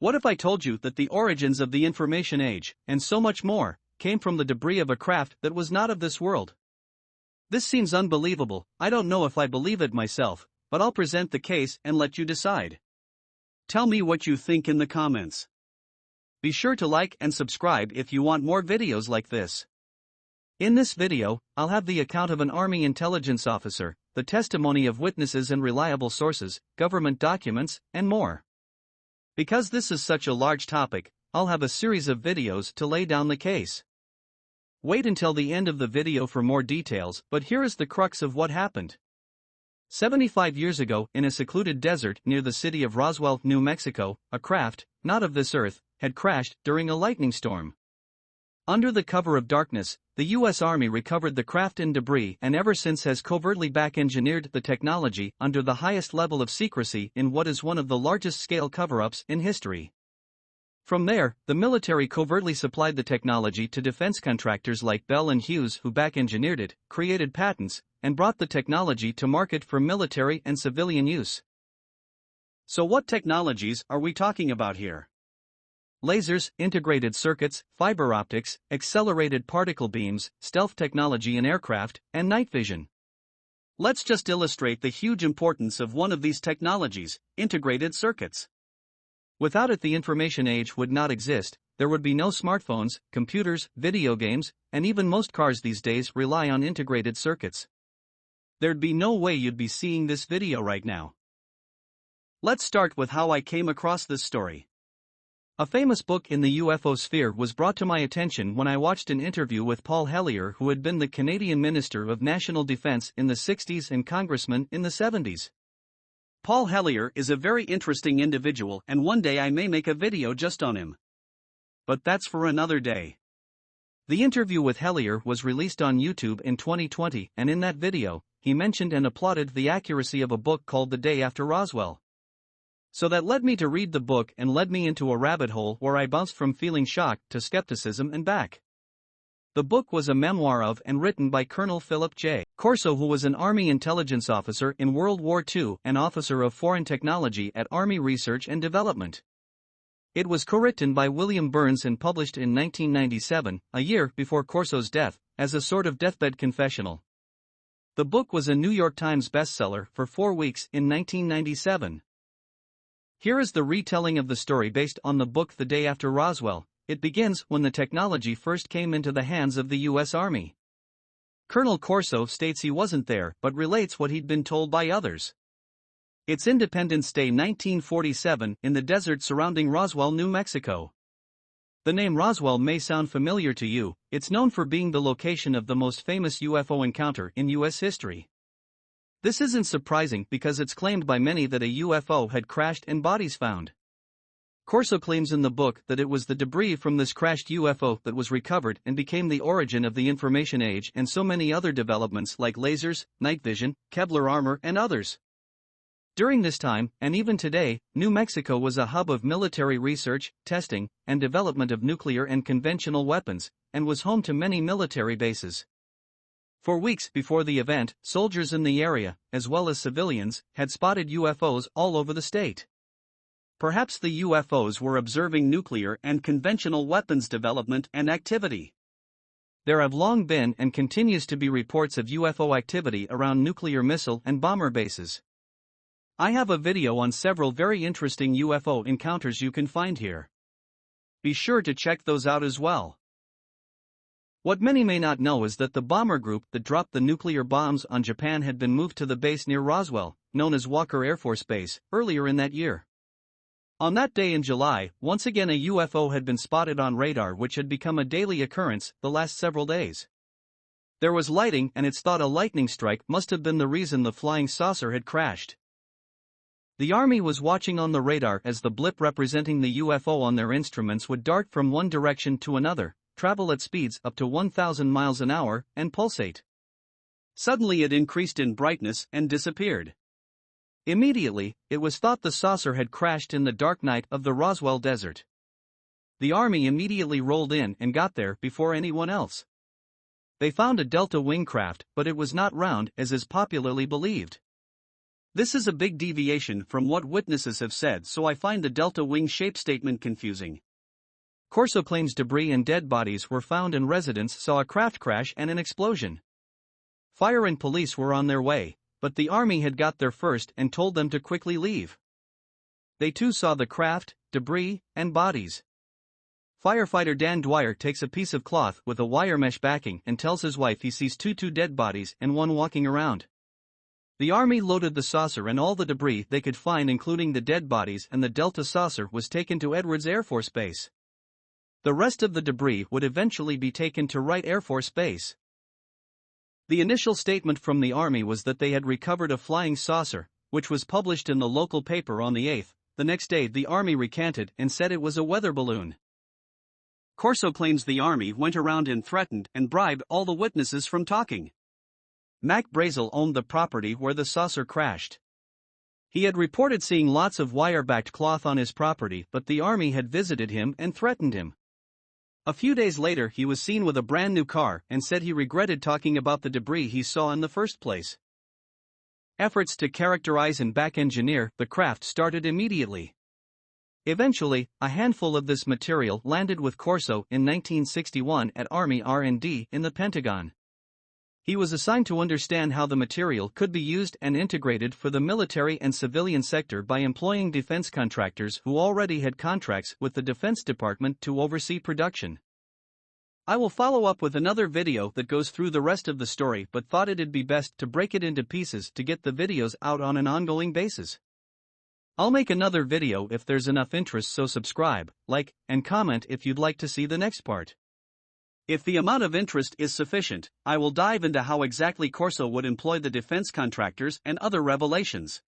What if I told you that the origins of the information age, and so much more, came from the debris of a craft that was not of this world? This seems unbelievable. I don't know if I believe it myself, but I'll present the case and let you decide. Tell me what you think in the comments. Be sure to like and subscribe if you want more videos like this. In this video, I'll have the account of an Army intelligence officer, the testimony of witnesses and reliable sources, government documents, and more. Because this is such a large topic, I'll have a series of videos to lay down the case. Wait until the end of the video for more details, but here is the crux of what happened. 75 years ago, in a secluded desert near the city of Roswell, New Mexico, a craft, not of this earth, had crashed during a lightning storm. Under the cover of darkness, the U.S. Army recovered the craft and debris and ever since has covertly back-engineered the technology under the highest level of secrecy in what is one of the largest-scale cover-ups in history. From there, the military covertly supplied the technology to defense contractors like Bell and Hughes who back-engineered it, created patents, and brought the technology to market for military and civilian use. So what technologies are we talking about here? Lasers, integrated circuits, fiber optics, accelerated particle beams, stealth technology in aircraft, and night vision. Let's just illustrate the huge importance of one of these technologies, integrated circuits. Without it, the information age would not exist. There would be no smartphones, computers, video games, and even most cars these days rely on integrated circuits. There'd be no way you'd be seeing this video right now. Let's start with how I came across this story. A famous book in the UFO sphere was brought to my attention when I watched an interview with Paul Hellyer, who had been the Canadian Minister of National Defence in the 60s and Congressman in the 70s. Paul Hellyer is a very interesting individual, and one day I may make a video just on him. But that's for another day. The interview with Hellyer was released on YouTube in 2020, and in that video, he mentioned and applauded the accuracy of a book called The Day After Roswell. So that led me to read the book and led me into a rabbit hole where I bounced from feeling shocked to skepticism and back. The book was a memoir of and written by Colonel Phillip J. Corso, who was an Army intelligence officer in World War II and officer of foreign technology at Army Research and Development. It was co-written by William Burns and published in 1997, a year before Corso's death, as a sort of deathbed confessional. The book was a New York Times bestseller for 4 weeks in 1997. Here is the retelling of the story based on the book The Day After Roswell. It begins when the technology first came into the hands of the U.S. Army. Colonel Corso states he wasn't there but relates what he'd been told by others. It's Independence Day 1947 in the desert surrounding Roswell, New Mexico. The name Roswell may sound familiar to you. It's known for being the location of the most famous UFO encounter in U.S. history. This isn't surprising because it's claimed by many that a UFO had crashed and bodies found. Corso claims in the book that it was the debris from this crashed UFO that was recovered and became the origin of the information age and so many other developments like lasers, night vision, Kevlar armor, and others. During this time, and even today, New Mexico was a hub of military research, testing, and development of nuclear and conventional weapons, and was home to many military bases. For weeks before the event, soldiers in the area, as well as civilians, had spotted UFOs all over the state. Perhaps the UFOs were observing nuclear and conventional weapons development and activity. There have long been and continues to be reports of UFO activity around nuclear missile and bomber bases. I have a video on several very interesting UFO encounters you can find here. Be sure to check those out as well. What many may not know is that the bomber group that dropped the nuclear bombs on Japan had been moved to the base near Roswell, known as Walker Air Force Base, earlier in that year. On that day in July, once again a UFO had been spotted on radar, which had become a daily occurrence the last several days. There was lighting, and it's thought a lightning strike must have been the reason the flying saucer had crashed. The Army was watching on the radar as the blip representing the UFO on their instruments would dart from one direction to another, travel at speeds up to 1,000 miles an hour, and pulsate. Suddenly it increased in brightness and disappeared. Immediately, it was thought the saucer had crashed in the dark night of the Roswell desert. The Army immediately rolled in and got there before anyone else. They found a Delta wing craft, but it was not round as is popularly believed. This is a big deviation from what witnesses have said, so I find the delta wing shape statement confusing. Corso claims debris and dead bodies were found and residents saw a craft crash and an explosion. Fire and police were on their way, but the army had got there first and told them to quickly leave. They too saw the craft, debris, and bodies. Firefighter Dan Dwyer takes a piece of cloth with a wire mesh backing and tells his wife he sees two dead bodies and one walking around. The army loaded the saucer and all the debris they could find, including the dead bodies, and the Delta saucer was taken to Edwards Air Force Base. The rest of the debris would eventually be taken to Wright Air Force Base. The initial statement from the Army was that they had recovered a flying saucer, which was published in the local paper on the 8th. The next day the Army recanted and said it was a weather balloon. Corso claims the Army went around and threatened and bribed all the witnesses from talking. Mac Brazel owned the property where the saucer crashed. He had reported seeing lots of wire-backed cloth on his property, but the Army had visited him and threatened him. A few days later he was seen with a brand new car and said he regretted talking about the debris he saw in the first place. Efforts to characterize and back-engineer the craft started immediately. Eventually, a handful of this material landed with Corso in 1961 at Army R&D in the Pentagon. He was assigned to understand how the material could be used and integrated for the military and civilian sector by employing defense contractors who already had contracts with the Defense Department to oversee production. I will follow up with another video that goes through the rest of the story, but thought it'd be best to break it into pieces to get the videos out on an ongoing basis. I'll make another video if there's enough interest, so subscribe, like, and comment if you'd like to see the next part. If the amount of interest is sufficient, I will dive into how exactly Corso would employ the defense contractors and other revelations.